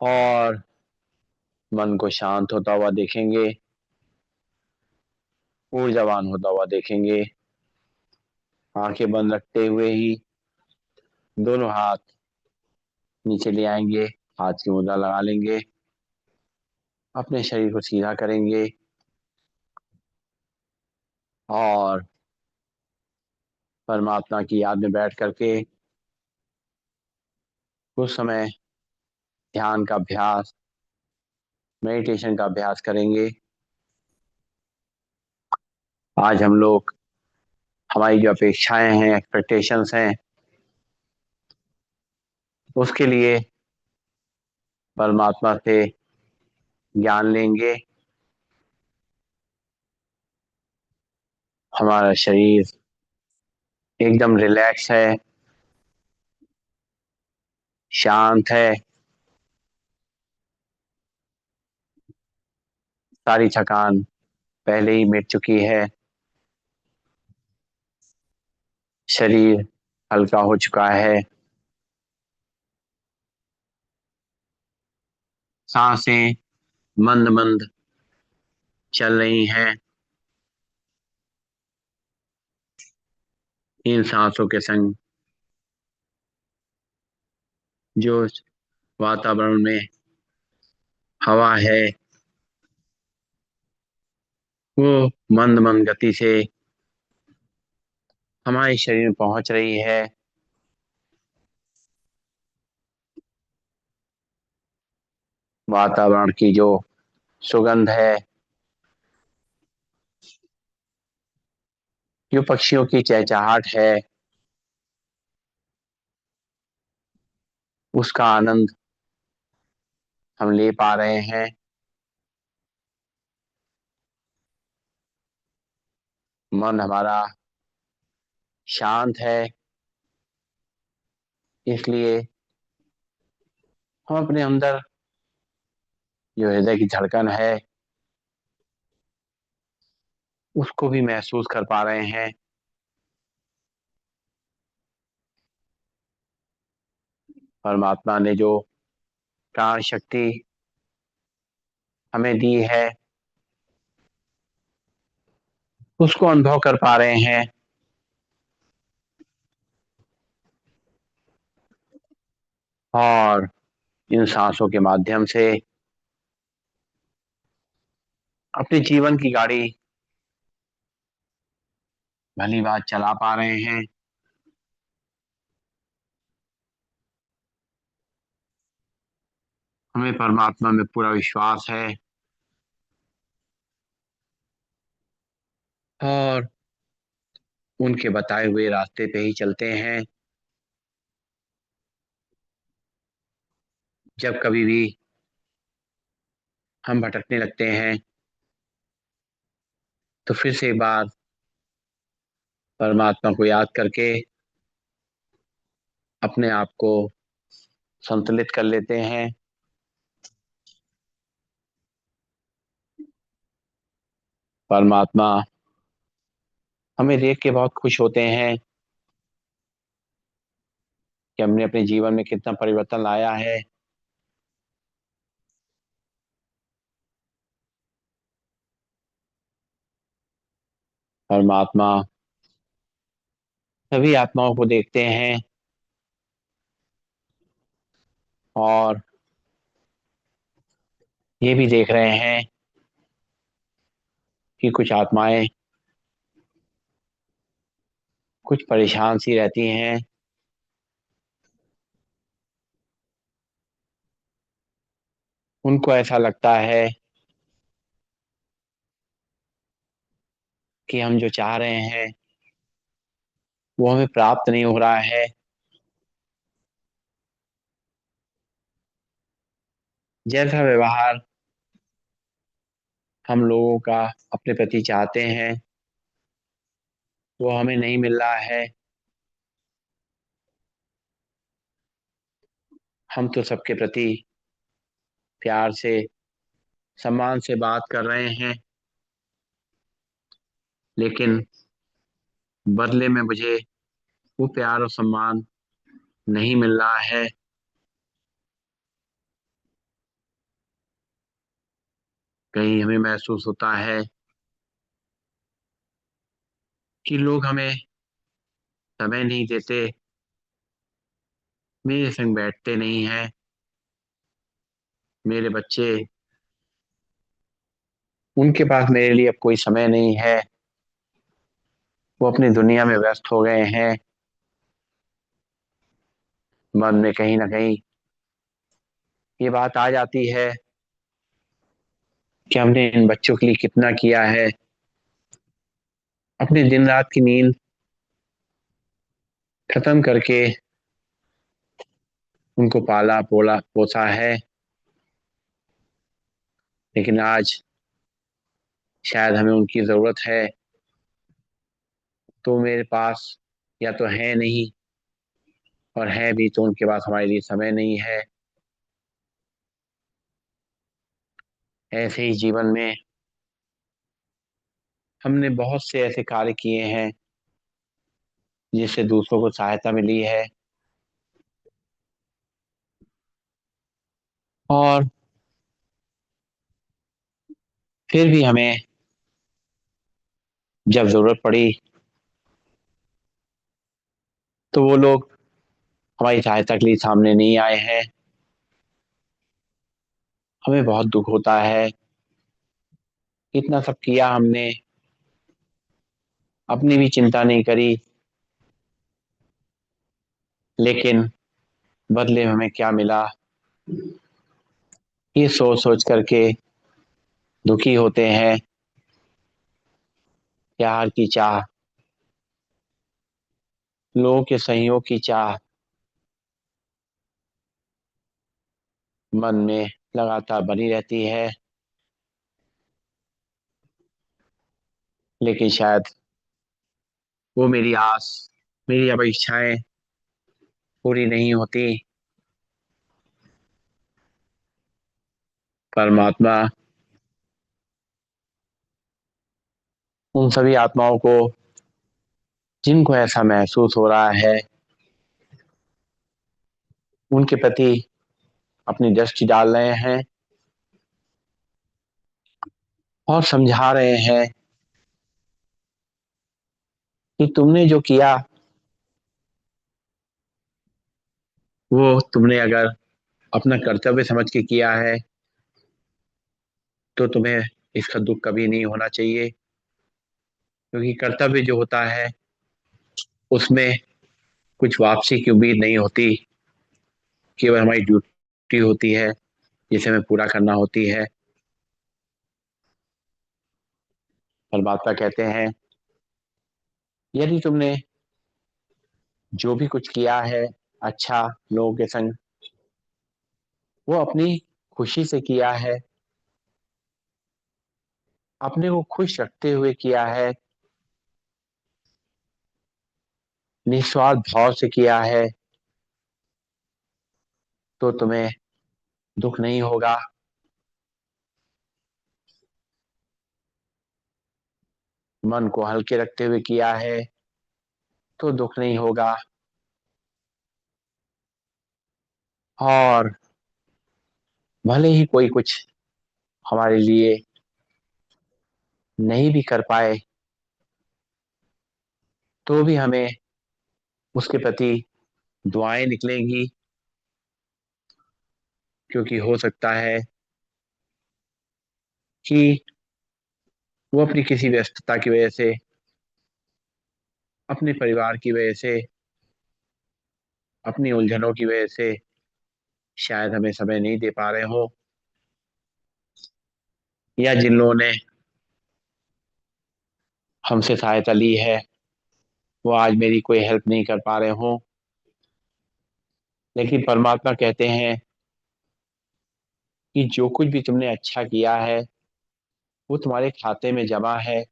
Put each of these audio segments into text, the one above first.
और मन को शांत होता हुआ देखेंगे, ऊर्जावान होता हुआ देखेंगे। आंखें बंद रखते हुए ही दोनों हाथ नीचे ले आएंगे, हाथ की मुद्रा लगा लेंगे, अपने शरीर को सीधा करेंगे और परमात्मा की याद में बैठ करके कुछ समय ध्यान का अभ्यास, मेडिटेशन का अभ्यास करेंगे। आज हम लोग, हमारी जो अपेक्षाएं हैं, एक्सपेक्टेशंस हैं, उसके लिए परमात्मा से ज्ञान लेंगे। हमारा शरीर एकदम रिलैक्स है, शांत है, सारी थकान पहले ही मिट चुकी है, शरीर हल्का हो चुका है, सांसें मंद मंद चल रही हैं। इन सांसों के संग जो वातावरण में हवा है वो मंद मंद गति से हमारे शरीर में पहुंच रही है। वातावरण की जो सुगंध है, जो पक्षियों की चहचहाट है, उसका आनंद हम ले पा रहे हैं। मन हमारा शांत है, इसलिए हम अपने अंदर जो हृदय की धड़कन है उसको भी महसूस कर पा रहे हैं। परमात्मा ने जो प्राण शक्ति हमें दी है उसको अनुभव कर पा रहे हैं। और इन सांसों के माध्यम से अपने जीवन की गाड़ी भली बात चला पा रहे हैं। हमें परमात्मा में पूरा विश्वास है और उनके बताए हुए रास्ते पे ही चलते हैं। जब कभी भी हम भटकने लगते हैं तो फिर से एक बार परमात्मा को याद करके अपने आप को संतुलित कर लेते हैं। परमात्मा हमें देख के बहुत खुश होते हैं कि हमने अपने जीवन में कितना परिवर्तन लाया है। परमात्मा सभी आत्माओं को देखते हैं और ये भी देख रहे हैं कि कुछ आत्माएं कुछ परेशान सी रहती हैं। उनको ऐसा लगता है कि हम जो चाह रहे हैं वो हमें प्राप्त नहीं हो रहा है। जैसा व्यवहार हम लोगों का अपने प्रति चाहते हैं वो हमें नहीं मिल रहा है। हम तो सबके प्रति प्यार से, सम्मान से बात कर रहे हैं, लेकिन बदले में मुझे वो प्यार और सम्मान नहीं मिल रहा है। कहीं हमें महसूस होता है कि लोग हमें समय नहीं देते, मेरे संग बैठते नहीं हैं, मेरे बच्चे, उनके पास मेरे लिए अब कोई समय नहीं है, वो अपनी दुनिया में व्यस्त हो गए हैं। मन में कहीं ना कहीं ये बात आ जाती है कि हमने इन बच्चों के लिए कितना किया है, अपने दिन रात की नींद खत्म करके उनको पाला पोला पोसा है। लेकिन आज शायद हमें उनकी ज़रूरत है, तो मेरे पास या तो है नहीं, और है भी तो उनके पास हमारे लिए समय नहीं है। ऐसे ही जीवन में हमने बहुत से ऐसे कार्य किए हैं जिससे दूसरों को सहायता मिली है, और फिर भी हमें जब ज़रूरत पड़ी तो वो लोग हमारी सहायता के लिए सामने नहीं आए हैं। हमें बहुत दुख होता है, इतना सब किया हमने, अपनी भी चिंता नहीं करी, लेकिन बदले में हमें क्या मिला, ये सोच सोच करके दुखी होते हैं। प्यार की चाह, लोगों के सहयोग की चाह मन में लगातार बनी रहती है, लेकिन शायद वो मेरी आस, मेरी अपेक्षाएं पूरी नहीं होती। परमात्मा उन सभी आत्माओं को, जिनको ऐसा महसूस हो रहा है, उनके प्रति अपनी दृष्टि डाल रहे हैं और समझा रहे हैं कि तुमने जो किया वो तुमने अगर अपना कर्तव्य समझ के किया है तो तुम्हें इसका दुख कभी नहीं होना चाहिए, क्योंकि कर्तव्य जो होता है उसमें कुछ वापसी की उम्मीद नहीं होती, केवल हमारी ड्यूटी होती है जिसे हमें पूरा करना होती है। परमात्मा कहते हैं यदि तुमने जो भी कुछ किया है अच्छा लोगों के संग, वो अपनी खुशी से किया है, अपने को खुश रखते हुए किया है, निस्वार्थ भाव से किया है, तो तुम्हें दुख नहीं होगा। मन को हल्के रखते हुए किया है तो दुख नहीं होगा। और भले ही कोई कुछ हमारे लिए नहीं भी कर पाए तो भी हमें उसके प्रति दुआएं निकलेंगी, क्योंकि हो सकता है कि वो अपनी किसी व्यस्तता की वजह से, अपने परिवार की वजह से, अपनी उलझनों की वजह से शायद हमें समय नहीं दे पा रहे हो, या जिन लोगों ने हमसे सहायता ली है वो आज मेरी कोई हेल्प नहीं कर पा रहे हो। लेकिन परमात्मा कहते हैं कि जो कुछ भी तुमने अच्छा किया है वो तुम्हारे खाते में जमा है,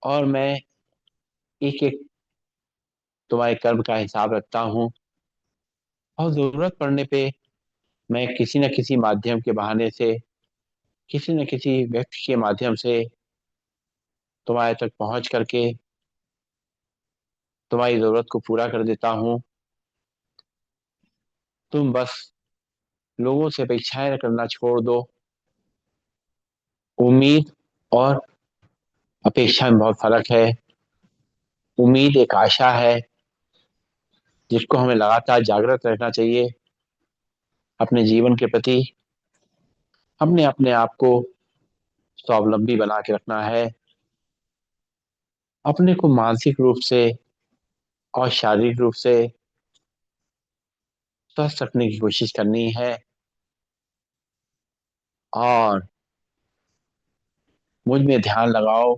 और मैं एक एक तुम्हारे कर्म का हिसाब रखता हूँ, और जरूरत पड़ने पे मैं किसी न किसी माध्यम के बहाने से, किसी न किसी व्यक्ति के माध्यम से तुम्हारे तक पहुंच करके तुम्हारी जरूरत को पूरा कर देता हूँ। तुम बस लोगों से अपेक्षाएं करना छोड़ दो, उम्मीद और अपेक्षा में बहुत फर्क है। उम्मीद एक आशा है जिसको हमें लगातार जागृत रहना चाहिए अपने जीवन के प्रति। हमने अपने आप को स्वावलंबी बना के रखना है, अपने को मानसिक रूप से और शारीरिक रूप से स्वस्थ रखने की कोशिश करनी है। और मुझ में ध्यान लगाओ,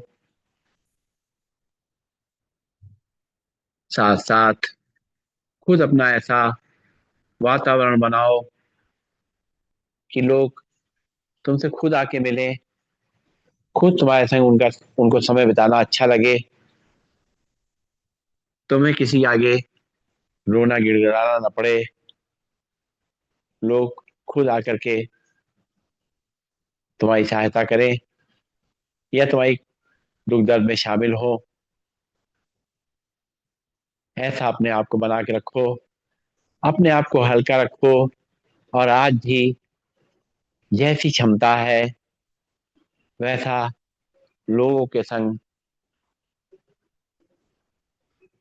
साथ साथ खुद अपना ऐसा वातावरण बनाओ कि लोग तुमसे खुद आके मिलें, खुद तुम्हारे संग उनका उनको समय बिताना अच्छा लगे, तुम्हें किसी आगे रोना गिड़गिड़ाना न पड़े। लोग खुद आकर के तुम्हारी सहायता करें या तुम्हारी दुख दर्द में शामिल हो। ऐसा अपने आप को बना के रखो, अपने आप को हल्का रखो। और आज भी जैसी क्षमता है वैसा लोगों के संग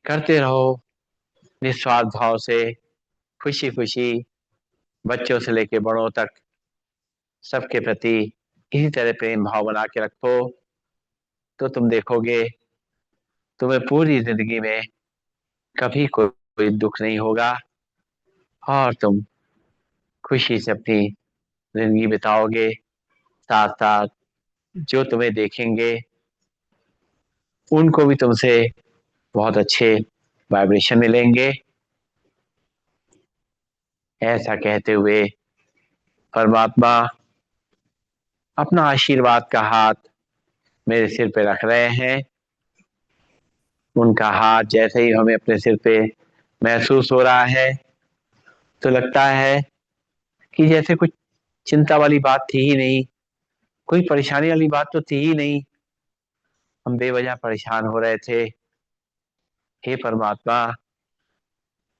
करते रहो, निस्वार्थ भाव से, खुशी खुशी, बच्चों से लेके बड़ों तक सबके प्रति इसी तरह प्रेम भाव बना के रखो। तो तुम देखोगे तुम्हें पूरी जिंदगी में कभी कोई दुख नहीं होगा और तुम खुशी से अपनी जिंदगी बिताओगे। साथ साथ जो तुम्हें देखेंगे उनको भी तुमसे बहुत अच्छे वाइब्रेशन मिलेंगे। ऐसा कहते हुए परमात्मा अपना आशीर्वाद का हाथ मेरे सिर पे रख रहे हैं। उनका हाथ जैसे ही हमें अपने सिर पे महसूस हो रहा है तो लगता है कि जैसे कुछ चिंता वाली बात थी ही नहीं, कोई परेशानी वाली बात तो थी ही नहीं। हम बेवजह परेशान हो रहे थे। हे परमात्मा,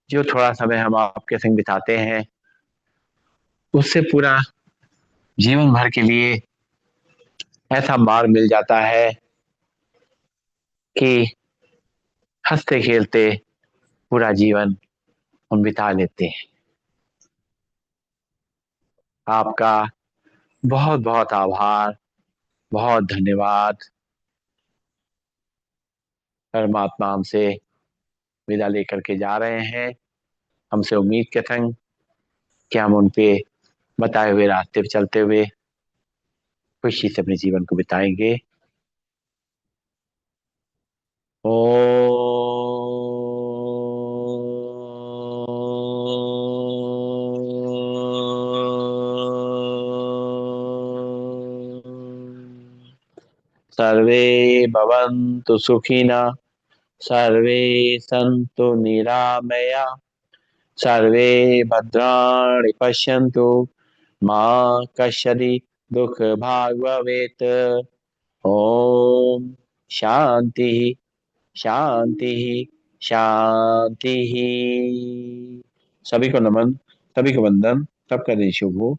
जो थोड़ा समय हम आपके संग बिताते हैं उससे पूरा जीवन भर के लिए ऐसा मार्ग मिल जाता है कि हंसते खेलते पूरा जीवन हम बिता लेते हैं। आपका बहुत बहुत आभार, बहुत धन्यवाद। परमात्मा हमसे विदा लेकर के जा रहे हैं, हमसे उम्मीद के संग कि हम उन पे बताए हुए रास्ते पे चलते हुए खुशी से अपने जीवन को बिताएंगे। ओ सर्वे भवन्तु सुखिनः, सर्वे सन्तु निरामया, सर्वे भद्राणि पश्यन्तु, मा कश्चित् दुःखभाग् भवेत्। ओम शांति शांति शांति। सभी को नमन, सभी को वंदन, सबका दिन शुभ हो।